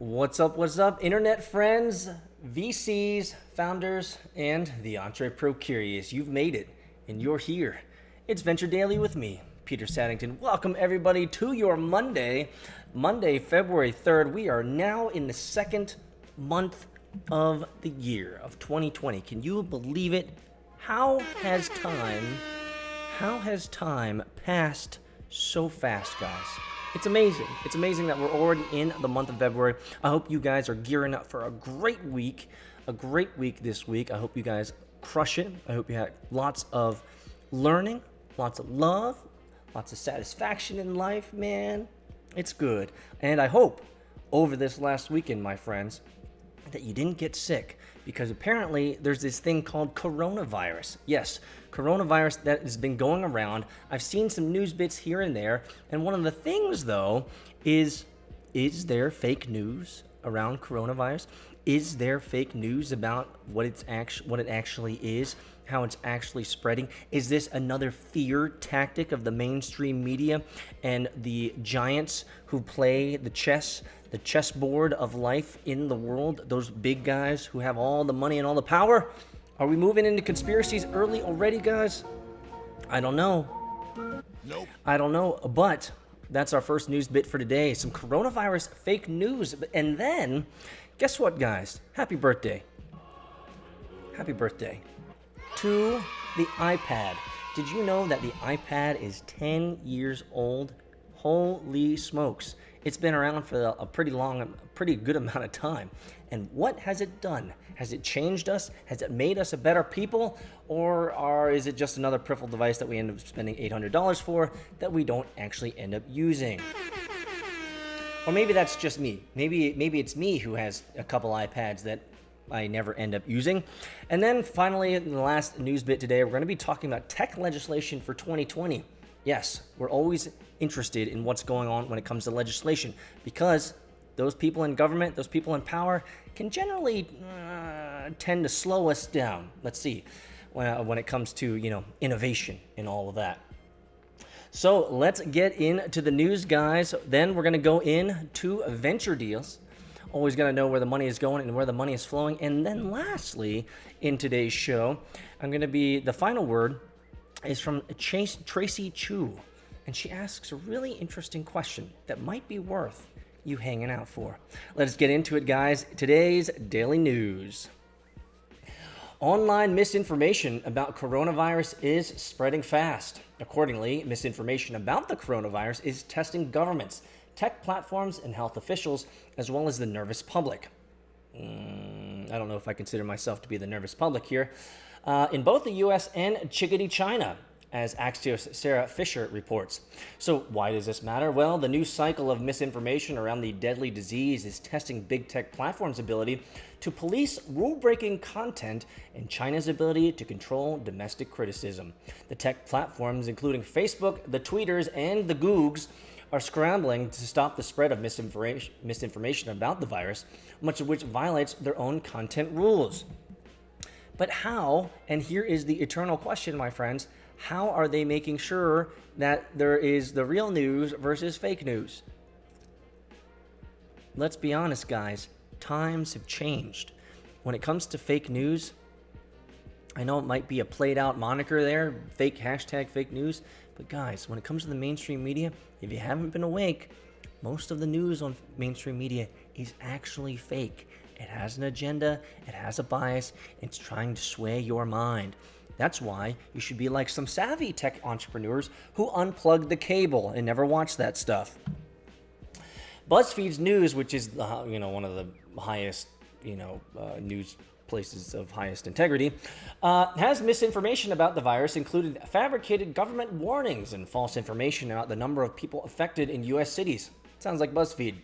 What's up, internet friends, VCs, founders, and the entrepreneur curious? You've made it, and you're here. It's Venture Daily with me, Peter Saddington. Welcome, everybody, to your Monday, February 3rd. We are now in the second month of the year of 2020. Can you believe it? How has time passed so fast, guys? It's amazing. It's amazing that we're already in the month of February. I hope you guys are gearing up for a great week this week. I hope you guys crush it. I hope you had lots of learning, lots of love, lots of satisfaction in life, man. It's good. And I hope over this last weekend, my friends, that you didn't get sick, because apparently there's this thing called coronavirus. Yes, coronavirus that has been going around. I've seen some news bits here and there, and one of the things, though, is there fake news around coronavirus? Is there fake news about what it actually is, how it's actually spreading? Is this another fear tactic of the mainstream media and the giants who play the chessboard of life in the world, those big guys who have all the money and all the power? Are we moving into conspiracies early already, guys? I don't know. Nope. I don't know, but that's our first news bit for today. Some coronavirus fake news. And then, guess what, guys? Happy birthday. Happy birthday to the iPad. Did you know that the iPad is 10 years old? Holy smokes. It's been around for a pretty good amount of time. And what has it done? Has it changed us? Has it made us a better people? Or is it just another peripheral device that we end up spending $800 for that we don't actually end up using? Or maybe that's just me. Maybe it's me who has a couple iPads that I never end up using. And then finally, in the last news bit today, we're going to be talking about tech legislation for 2020. Yes, we're always interested in what's going on when it comes to legislation, because those people in government, those people in power, can generally tend to slow us down. Let's see, when it comes to innovation and all of that. So let's get into the news, guys. Then we're going to go into venture deals. Always going to know where the money is going and where the money is flowing. And then lastly, in today's show, the final word is from Tracy Chu. And she asks a really interesting question that might be worth you hanging out for. Let's get into it, guys. Today's daily news. Online misinformation about coronavirus is spreading fast. Accordingly, misinformation about the coronavirus is testing governments, tech platforms, and health officials, as well as the nervous public. I don't know if I consider myself to be the nervous public here. In both the U.S. and Chickadee, China, as Axios' Sarah Fisher reports. So why does this matter? Well, the new cycle of misinformation around the deadly disease is testing big tech platforms' ability to police rule-breaking content and China's ability to control domestic criticism. The tech platforms, including Facebook, the Tweeters, and the Googs, are scrambling to stop the spread of misinformation about the virus, much of which violates their own content rules. But how, and here is the eternal question, my friends, how are they making sure that there is the real news versus fake news? Let's be honest, guys. Times have changed. When it comes to fake news, I know it might be a played out moniker there, hashtag fake news, but guys, when it comes to the mainstream media, if you haven't been awake, most of the news on mainstream media is actually fake. It has an agenda, it has a bias, it's trying to sway your mind. That's why you should be like some savvy tech entrepreneurs who unplug the cable and never watch that stuff. BuzzFeed's News, which is one of the highest news places of highest integrity, has misinformation about the virus, including fabricated government warnings and false information about the number of people affected in U.S. cities. Sounds like BuzzFeed.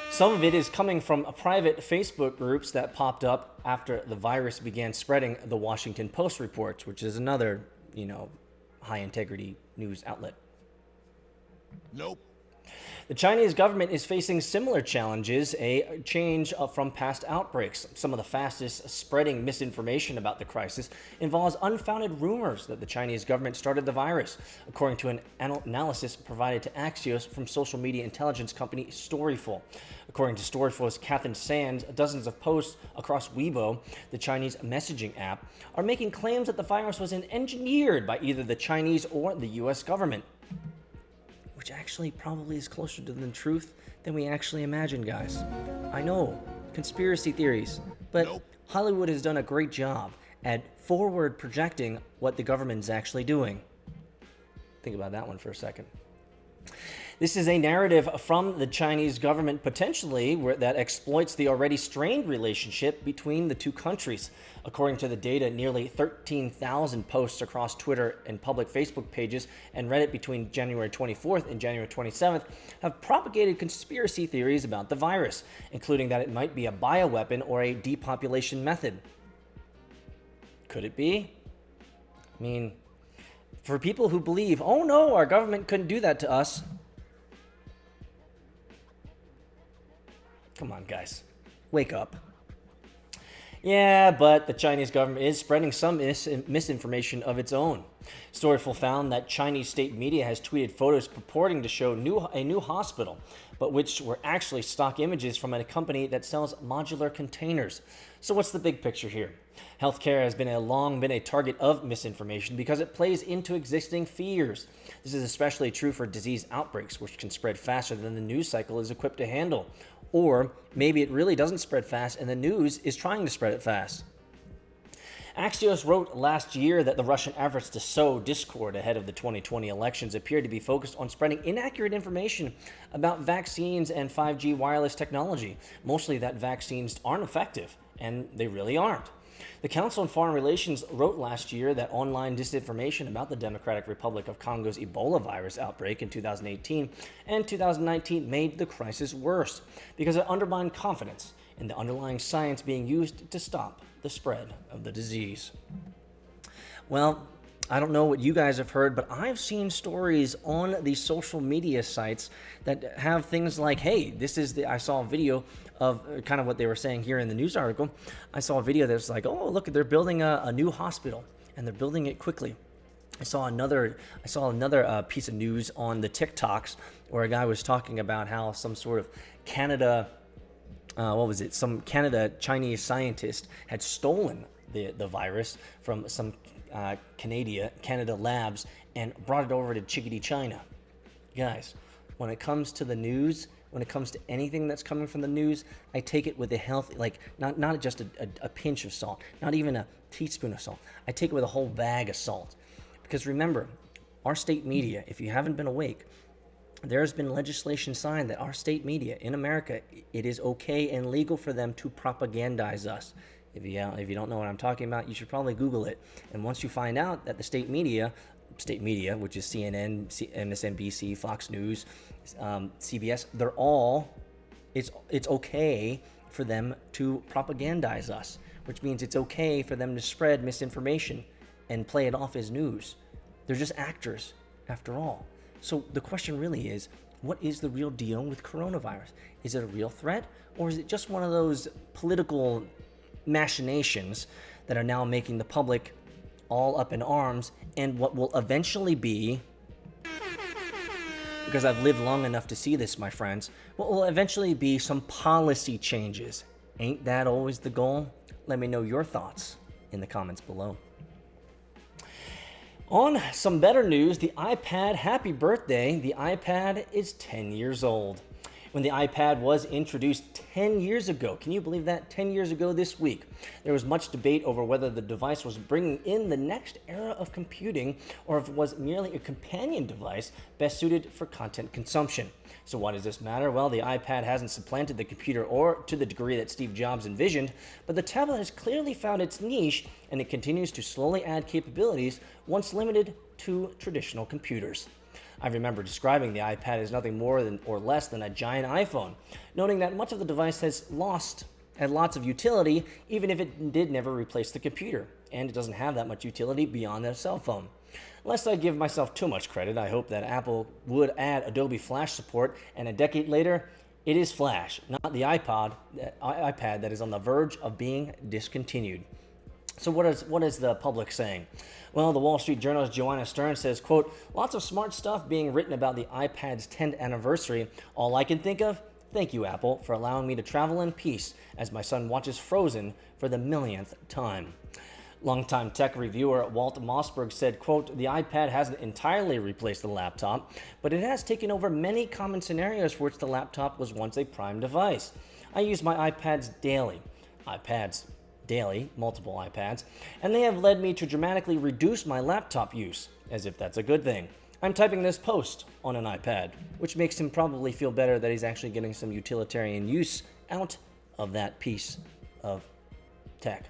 Some of it is coming from private Facebook groups that popped up after the virus began spreading, the Washington Post reports, which is another, high integrity news outlet. Nope. The Chinese government is facing similar challenges, a change from past outbreaks. Some of the fastest spreading misinformation about the crisis involves unfounded rumors that the Chinese government started the virus, according to an analysis provided to Axios from social media intelligence company Storyful. According to Storyful's Catherine Sands, dozens of posts across Weibo, the Chinese messaging app, are making claims that the virus was engineered by either the Chinese or the U.S. government. Which actually probably is closer to the truth than we actually imagine, guys. I know, conspiracy theories, but Hollywood has done a great job at forward projecting what the government's actually doing. Think about that one for a second. This is a narrative from the Chinese government, potentially, that exploits the already strained relationship between the two countries. According to the data, nearly 13,000 posts across Twitter and public Facebook pages and Reddit between January 24th and January 27th have propagated conspiracy theories about the virus, including that it might be a bioweapon or a depopulation method. Could it be? I mean, for people who believe, oh no, our government couldn't do that to us. Come on, guys. Wake up. Yeah, but the Chinese government is spreading some misinformation of its own. Storyful found that Chinese state media has tweeted photos purporting to show a new hospital, but which were actually stock images from a company that sells modular containers. So what's the big picture here? Healthcare has long been a target of misinformation because it plays into existing fears. This is especially true for disease outbreaks, which can spread faster than the news cycle is equipped to handle. Or maybe it really doesn't spread fast and the news is trying to spread it fast. Axios wrote last year that the Russian efforts to sow discord ahead of the 2020 elections appeared to be focused on spreading inaccurate information about vaccines and 5G wireless technology, mostly that vaccines aren't effective, and they really aren't. The Council on Foreign Relations wrote last year that online disinformation about the Democratic Republic of Congo's Ebola virus outbreak in 2018 and 2019 made the crisis worse because it undermined confidence in the underlying science being used to stop the spread of the disease. Well, I don't know what you guys have heard, but I've seen stories on these social media sites that have things like, hey, I saw a video of kind of what they were saying here in the news article. I saw a video that's like, oh, look, they're building a new hospital and they're building it quickly. I saw another piece of news on the TikToks where a guy was talking about how some sort of some Canada Chinese scientist had stolen the virus from some Canada labs and brought it over to Chickadee, China. Guys, when it comes to the news, when it comes to anything that's coming from the news, I take it with a healthy, like not just a pinch of salt, not even a teaspoon of salt. I take it with a whole bag of salt. Because remember, our state media, if you haven't been awake, there's been legislation signed that our state media in America, it is okay and legal for them to propagandize us. If you don't know what I'm talking about, you should probably Google it. And once you find out that the state media, which is CNN, MSNBC, Fox News, CBS, it's okay for them to propagandize us, which means it's okay for them to spread misinformation and play it off as news. They're just actors, after all. So the question really is, what is the real deal with coronavirus? Is it a real threat, or is it just one of those political machinations that are now making the public all up in arms, and what will eventually be, because I've lived long enough to see this, my friends, what will eventually be some policy changes. Ain't that always the goal? Let me know your thoughts in the comments below. On some better news, the iPad, happy birthday. The iPad is 10 years old. When the iPad was introduced 10 years ago, can you believe that? 10 years ago this week, there was much debate over whether the device was bringing in the next era of computing or if it was merely a companion device best suited for content consumption. So why does this matter? Well, the iPad hasn't supplanted the computer or to the degree that Steve Jobs envisioned, but the tablet has clearly found its niche, and it continues to slowly add capabilities once limited to traditional computers. I remember describing the iPad as nothing more than or less than a giant iPhone, noting that much of the device had lots of utility, even if it did never replace the computer, and it doesn't have that much utility beyond a cell phone. Lest I give myself too much credit, I hope that Apple would add Adobe Flash support, and a decade later, it is Flash, not the iPad that is on the verge of being discontinued. So what is the public saying? Well, the Wall Street Journal's Joanna Stern says, quote, lots of smart stuff being written about the iPad's 10th anniversary. All I can think of, thank you, Apple, for allowing me to travel in peace as my son watches Frozen for the millionth time. Longtime tech reviewer Walt Mossberg said, quote, the iPad hasn't entirely replaced the laptop, but it has taken over many common scenarios for which the laptop was once a prime device. I use my iPads daily, multiple iPads, and they have led me to dramatically reduce my laptop use, as if that's a good thing. I'm typing this post on an iPad, which makes him probably feel better that he's actually getting some utilitarian use out of that piece of tech.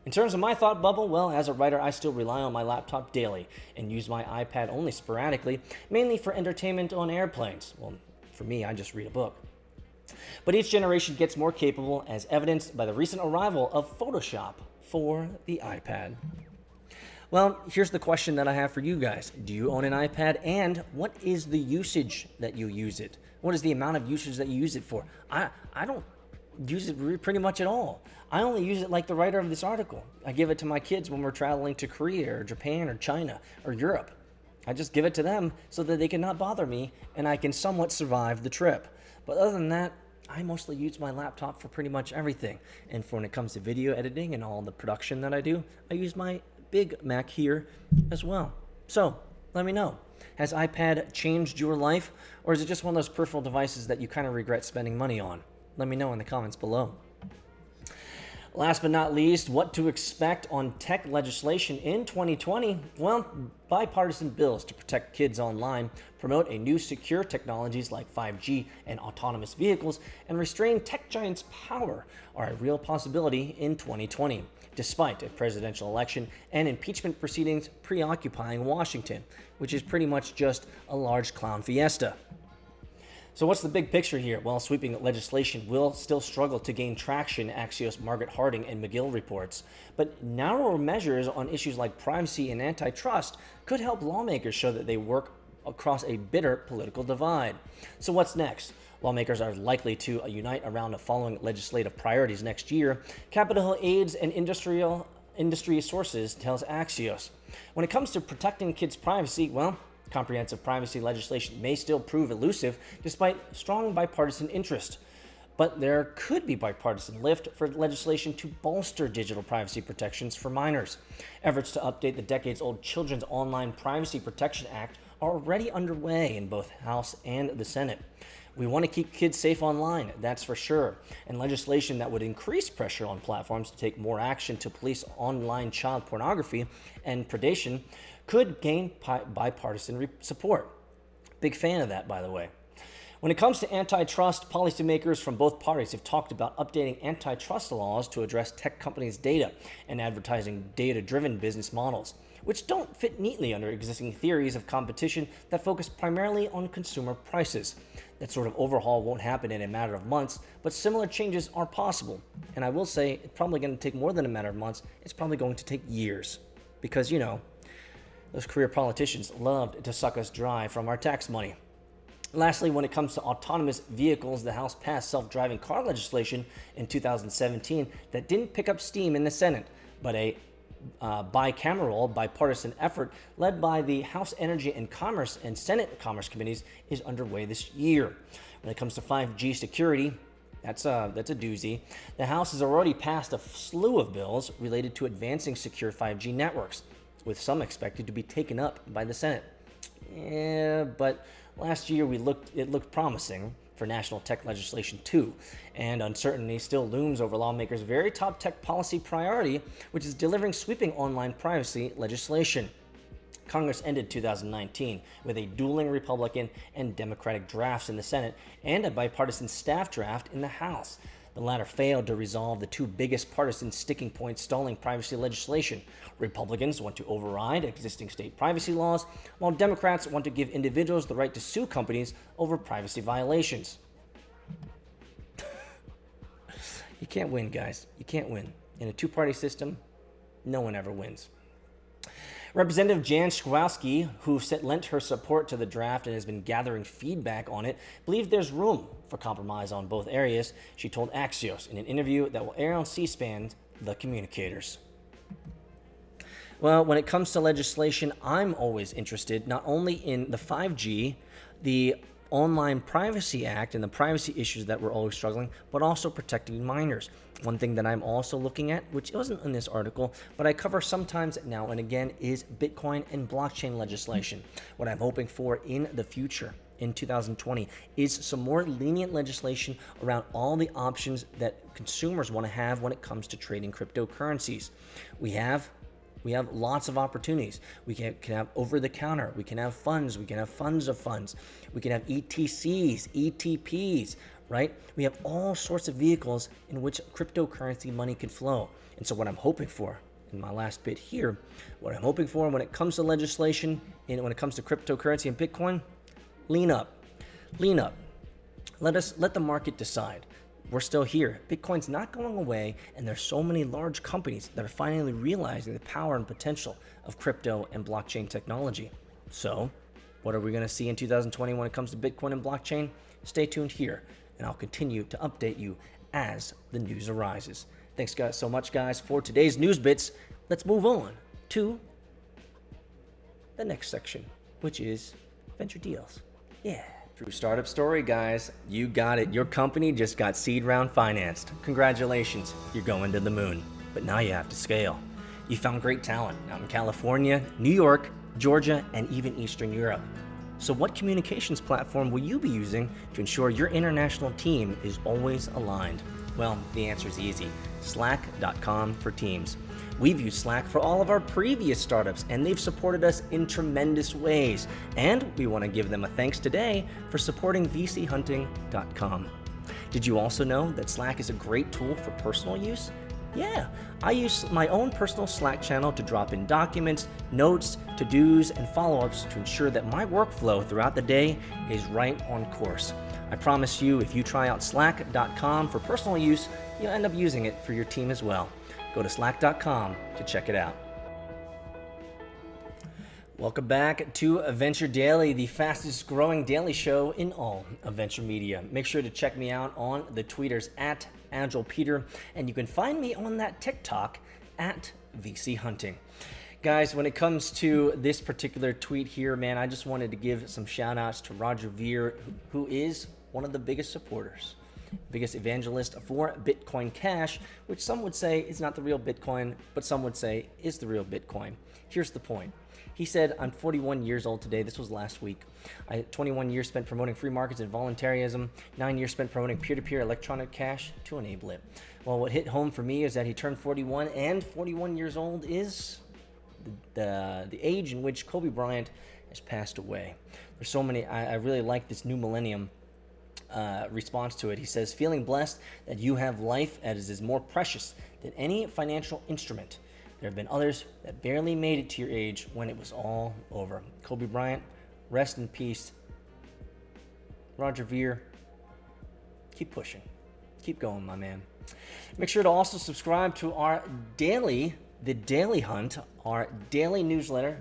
In terms of my thought bubble, well, as a writer, I still rely on my laptop daily and use my iPad only sporadically, mainly for entertainment on airplanes. Well, for me, I just read a book. But each generation gets more capable, as evidenced by the recent arrival of Photoshop for the iPad. Well, here's the question that I have for you guys. Do you own an iPad, and what is the usage that you use it? What is the amount of usage that you use it for? I don't use it pretty much at all. I only use it like the writer of this article. I give it to my kids when we're traveling to Korea or Japan or China or Europe. I just give it to them so that they cannot bother me and I can somewhat survive the trip. But other than that, I mostly use my laptop for pretty much everything. And for when it comes to video editing and all the production that I do, I use my big Mac here as well. So let me know. Has iPad changed your life, or is it just one of those peripheral devices that you kind of regret spending money on? Let me know in the comments below. Last but not least, what to expect on tech legislation in 2020? Well, bipartisan bills to protect kids online, promote a new secure technologies like 5G and autonomous vehicles, and restrain tech giants' power are a real possibility in 2020, despite a presidential election and impeachment proceedings preoccupying Washington, which is pretty much just a large clown fiesta. So what's the big picture here? Well, sweeping legislation will still struggle to gain traction, Axios' Margaret Harding and McGill reports. But narrower measures on issues like privacy and antitrust could help lawmakers show that they work across a bitter political divide. So what's next? Lawmakers are likely to unite around the following legislative priorities next year. Capitol Hill aides and industry sources tells Axios. When it comes to protecting kids' privacy, well, comprehensive privacy legislation may still prove elusive despite strong bipartisan interest. But there could be bipartisan lift for legislation to bolster digital privacy protections for minors. Efforts to update the decades-old Children's Online Privacy Protection Act are already underway in both House and the Senate. We want to keep kids safe online, that's for sure. And legislation that would increase pressure on platforms to take more action to police online child pornography and predation could gain bipartisan support. Big fan of that, by the way. When it comes to antitrust, policymakers from both parties have talked about updating antitrust laws to address tech companies' data and advertising data-driven business models, which don't fit neatly under existing theories of competition that focus primarily on consumer prices. That sort of overhaul won't happen in a matter of months, but similar changes are possible. And I will say, it's probably going to take more than a matter of months. It's probably going to take years. Because, you know, those career politicians loved to suck us dry from our tax money. Lastly, when it comes to autonomous vehicles, the House passed self-driving car legislation in 2017 that didn't pick up steam in the Senate, but a bicameral bipartisan effort led by the House Energy and Commerce and Senate Commerce Committees is underway this year. When it comes to 5G security, that's a doozy. The House has already passed a slew of bills related to advancing secure 5G networks, with some expected to be taken up by the Senate. Yeah, but last year it looked promising for national tech legislation too, and uncertainty still looms over lawmakers' very top tech policy priority, which is delivering sweeping online privacy legislation. Congress ended 2019 with a dueling Republican and Democratic drafts in the Senate and a bipartisan staff draft in the House. The latter failed to resolve the two biggest partisan sticking points stalling privacy legislation. Republicans want to override existing state privacy laws, while Democrats want to give individuals the right to sue companies over privacy violations. You can't win, guys. You can't win. In a two-party system, no one ever wins. Representative Jan Schwowski, who lent her support to the draft and has been gathering feedback on it, believes there's room for compromise on both areas. She told Axios in an interview that will air on C-SPAN, The Communicators. Well, when it comes to legislation, I'm always interested not only in the 5G, the Online Privacy Act and the privacy issues that we're always struggling, but also protecting minors. One thing that I'm also looking at, which wasn't in this article, but I cover sometimes now and again, is Bitcoin and blockchain legislation. What I'm hoping for in the future, in 2020, is some more lenient legislation around all the options that consumers want to have when it comes to trading cryptocurrencies. We have lots of opportunities. We can have over-the-counter. We can have funds. We can have funds of funds. We can have ETCs, ETPs, right? We have all sorts of vehicles in which cryptocurrency money could flow. And so what I'm hoping for, in my last bit here, what I'm hoping for when it comes to legislation and when it comes to cryptocurrency and Bitcoin, lean up. Lean up. Let the market decide. We're still here. Bitcoin's not going away, and there's so many large companies that are finally realizing the power and potential of crypto and blockchain technology. So, what are we going to see in 2020 when it comes to Bitcoin and blockchain? Stay tuned here, and I'll continue to update you as the news arises. Thanks guys so much, guys, for today's news bits. Let's move on to the next section, which is venture deals. Yeah. True startup story, guys. You got it. Your company just got seed round financed. Congratulations. You're going to the moon. But now you have to scale. You found great talent out in California, New York, Georgia, and even Eastern Europe. So what communications platform will you be using to ensure your international team is always aligned? Well, the answer is easy. Slack.com for Teams. We've used Slack for all of our previous startups, and they've supported us in tremendous ways. And we want to give them a thanks today for supporting vchunting.com. Did you also know that Slack is a great tool for personal use? Yeah, I use my own personal Slack channel to drop in documents, notes, to-dos, and follow-ups to ensure that my workflow throughout the day is right on course. I promise you, if you try out slack.com for personal use, you'll end up using it for your team as well. Go to slack.com to check it out. Welcome back to Venture Daily, the fastest growing daily show in all of venture media. Make sure to check me out on the tweeters at AgilePeter, and you can find me on that TikTok at VC Hunting. Guys, when it comes to this particular tweet here, man, I just wanted to give some shout outs to Roger Vere, who is one of the biggest supporters, biggest evangelist for Bitcoin Cash, which some would say is not the real Bitcoin, but some would say is the real Bitcoin. Here's the point. He said, I'm 41 years old today. This was last week. I had 21 years spent promoting free markets and voluntarism, 9 years spent promoting peer-to-peer electronic cash to enable it. Well, what hit home for me is that he turned 41, and 41 years old is the age in which Kobe Bryant has passed away. There's so many, I really like this new millennium response to it. He says, feeling blessed that you have life as is more precious than any financial instrument. There have been others that barely made it to your age when it was all over. Kobe Bryant, rest in peace. Roger Vere, keep pushing. Keep going, my man. Make sure to also subscribe to our The Daily Hunt, our daily newsletter,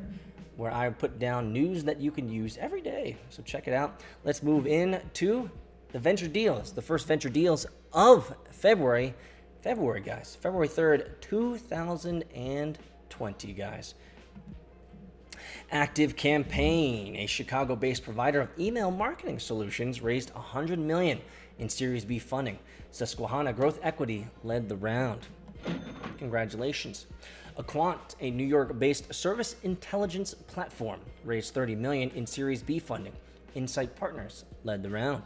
where I put down news that you can use every day. So check it out. Let's move in to the venture deals, the first venture deals of February, guys. February 3rd, 2020, guys. Active Campaign, a Chicago-based provider of email marketing solutions, raised $100 million in Series B funding. Susquehanna Growth Equity led the round. Congratulations. Aquant, a New York-based service intelligence platform, raised $30 million in Series B funding. Insight Partners led the round.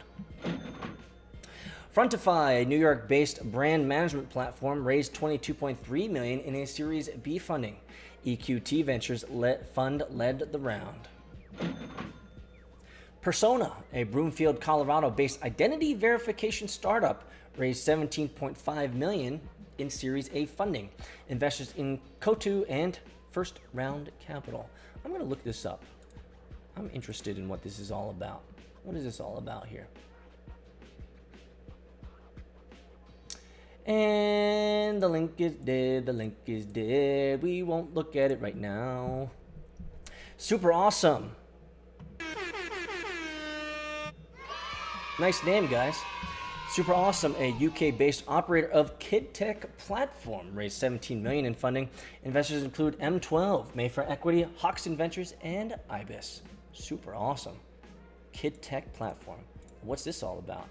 Frontify, a New York-based brand management platform, raised $22.3 million in a Series B funding. EQT Ventures fund led the round. Persona, a Broomfield, Colorado-based identity verification startup, raised $17.5 million in Series A funding. Investors in Cotu and First Round Capital. I'm going to look this up. I'm interested in what this is all about. What is this all about here? And the link is dead. We won't look at it right now. Super Awesome. Nice name, guys. Super Awesome, a UK-based operator of kid tech platform, raised $17 million in funding. Investors include M12, Mayfair Equity, Hoxton Ventures, and IBIS. Super Awesome. Kid tech platform. What's this all about?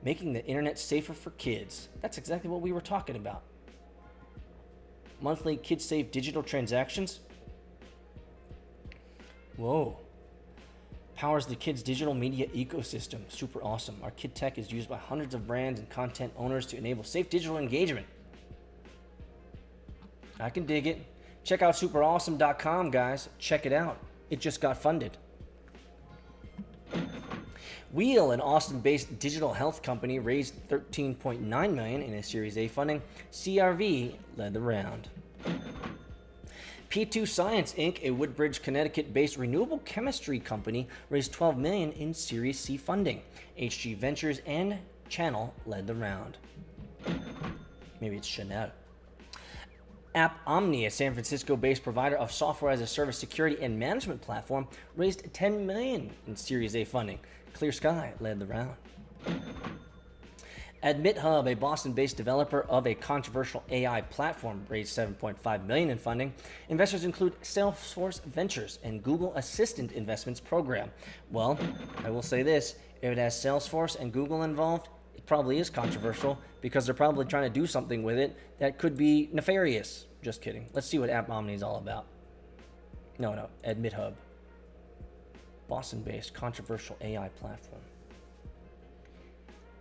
Making the internet safer for kids. That's exactly what we were talking about. Monthly kid-safe digital transactions. Whoa. Powers the kids' digital media ecosystem. Super awesome. Our kid tech is used by hundreds of brands and content owners to enable safe digital engagement. I can dig it. Check out superawesome.com, guys. Check it out. It just got funded. Wheel, an Austin-based digital health company, raised $13.9 million in a Series A funding. CRV led the round. P2 Science Inc., a Woodbridge, Connecticut-based renewable chemistry company, raised $12 million in Series C funding. HG Ventures and Channel led the round. Maybe it's Chanel. App Omni, a San Francisco-based provider of software-as-a-service security and management platform, raised $10 million in Series A funding. Clear Sky led the round. AdmitHub, a Boston-based developer of a controversial AI platform, raised $7.5 million in funding. Investors include Salesforce Ventures and Google Assistant Investments Program. Well, I will say this, if it has Salesforce and Google involved, it probably is controversial because they're probably trying to do something with it that could be nefarious. Just kidding. Let's see what App Omni is all about. No, AdmitHub. Boston-based controversial AI platform.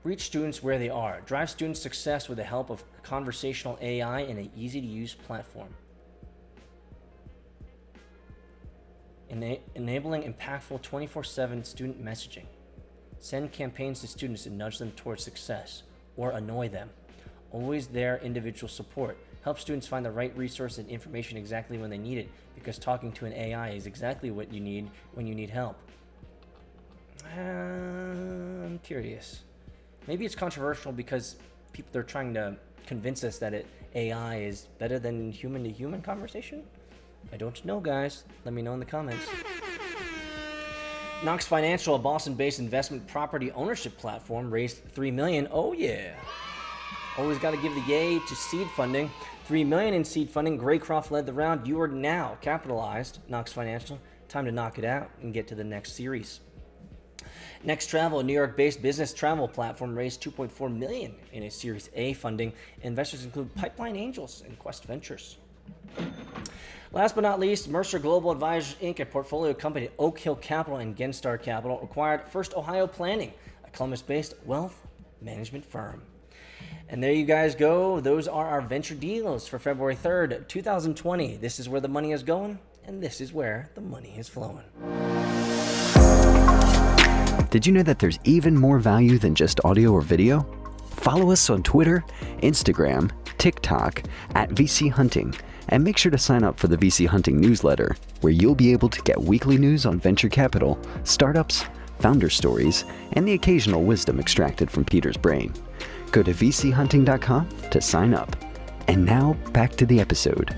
Reach students where they are. Drive students' success with the help of conversational AI and an easy-to-use platform. Enabling impactful 24/7 student messaging. Send campaigns to students and nudge them towards success, or annoy them. Always there, individual support. Help students find the right resource and information exactly when they need it, because talking to an AI is exactly what you need when you need help. I'm curious. Maybe it's controversial because they're trying to convince us that AI is better than human-to-human conversation? I don't know, guys. Let me know in the comments. Knox Financial, a Boston-based investment property ownership platform, raised $3 million. Oh, yeah. Always got to give the yay to seed funding. $3 million in seed funding. Graycroft led the round. You are now capitalized, Knox Financial. Time to knock it out and get to the next series. Next Travel, a New York-based business travel platform, raised $2.4 million in a Series A funding. Investors include Pipeline Angels and Quest Ventures. Last but not least, Mercer Global Advisors, Inc., a portfolio company at Oak Hill Capital and Genstar Capital, acquired First Ohio Planning, a Columbus-based wealth management firm. And there you guys go. Those are our venture deals for February 3rd, 2020. This is where the money is going, and this is where the money is flowing. Did you know that there's even more value than just audio or video? Follow us on Twitter, Instagram, TikTok at VC Hunting, and make sure to sign up for the VC Hunting newsletter, where you'll be able to get weekly news on venture capital, startups, founder stories, and the occasional wisdom extracted from Peter's brain. Go to vchunting.com to sign up. And now back to the episode.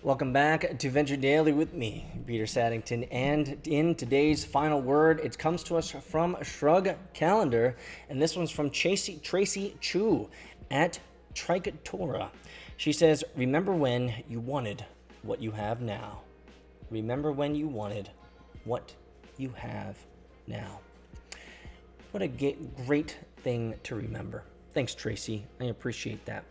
Welcome back to Venture Daily with me, Peter Saddington, and in today's final word, it comes to us from Shrug Calendar, and this one's from Tracy Chu at Tricatora. She says, remember when you wanted what you have now. Remember when you wanted what you have now. What a great thing to remember. Thanks, Tracy. I appreciate that.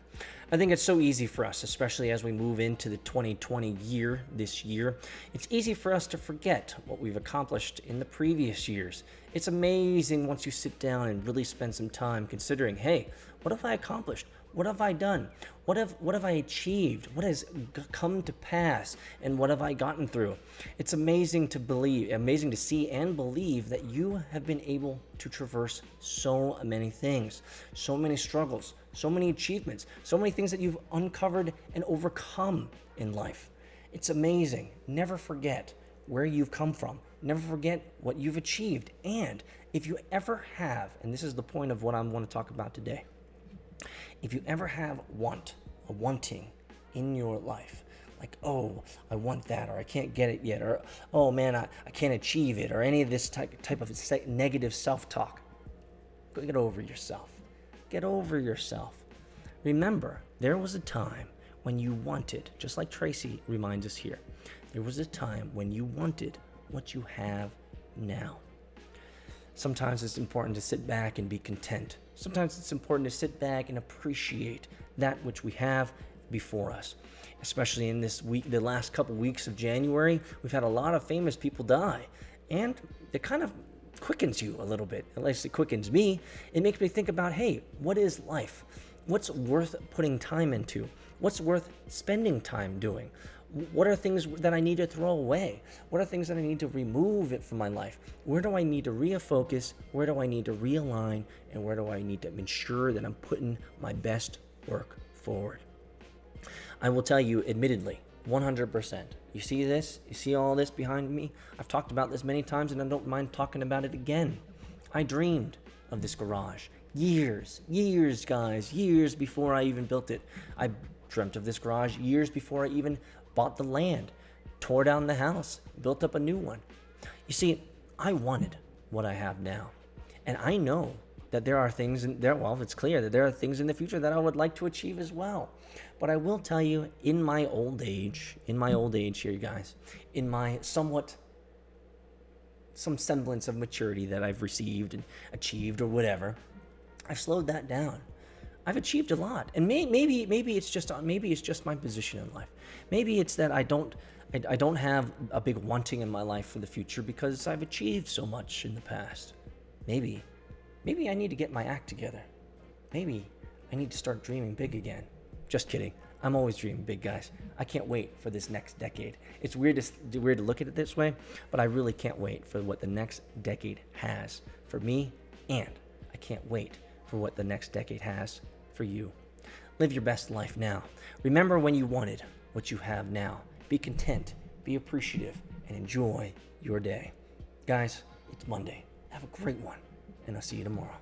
I think it's so easy for us, especially as we move into the 2020 year, this year. It's easy for us to forget what we've accomplished in the previous years. It's amazing once you sit down and really spend some time considering, hey, what have I accomplished? What have I done? What have I achieved? What has come to pass? And what have I gotten through? It's amazing to see and believe that you have been able to traverse so many things, so many struggles, so many achievements, so many things that you've uncovered and overcome in life. It's amazing. Never forget where you've come from. Never forget what you've achieved. And if you ever have, and this is the point of what I want to talk about today, if you ever have a wanting in your life, like, oh, I want that, or I can't get it yet, or oh man, I can't achieve it, or any of this type of negative self-talk, get over yourself. Get over yourself. Remember, there was a time when you wanted, just like Tracy reminds us here, there was a time when you wanted what you have now. Sometimes it's important to sit back and be content. Sometimes it's important to sit back and appreciate that which we have before us. Especially in this week, the last couple weeks of January, we've had a lot of famous people die. And it kind of quickens you a little bit. At least it quickens me. It makes me think about, hey, what is life? What's worth putting time into? What's worth spending time doing? What are things that I need to throw away? What are things that I need to remove it from my life? Where do I need to refocus? Where do I need to realign? And where do I need to ensure that I'm putting my best work forward? I will tell you, admittedly, 100%. You see this? You see all this behind me? I've talked about this many times, and I don't mind talking about it again. I dreamed of this garage. Years, guys, years before I even built it. I dreamt of this garage years before I even bought the land, tore down the house, built up a new one. You see, I wanted what I have now. And I know that there are things in there, well, it's clear that there are things in the future that I would like to achieve as well. But I will tell you, in my old age here, you guys, in my some semblance of maturity that I've received and achieved or whatever, I've slowed that down. I've achieved a lot, and maybe it's just my position in life. Maybe it's that I don't have a big wanting in my life for the future because I've achieved so much in the past. Maybe I need to get my act together. Maybe I need to start dreaming big again. Just kidding. I'm always dreaming big, guys. I can't wait for this next decade. It's weird to look at it this way, but I really can't wait for what the next decade has for me, and I can't wait for what the next decade has for you. Live your best life now. Remember when you wanted what you have now. Be content, be appreciative, and enjoy your day. Guys, it's Monday. Have a great one, and I'll see you tomorrow.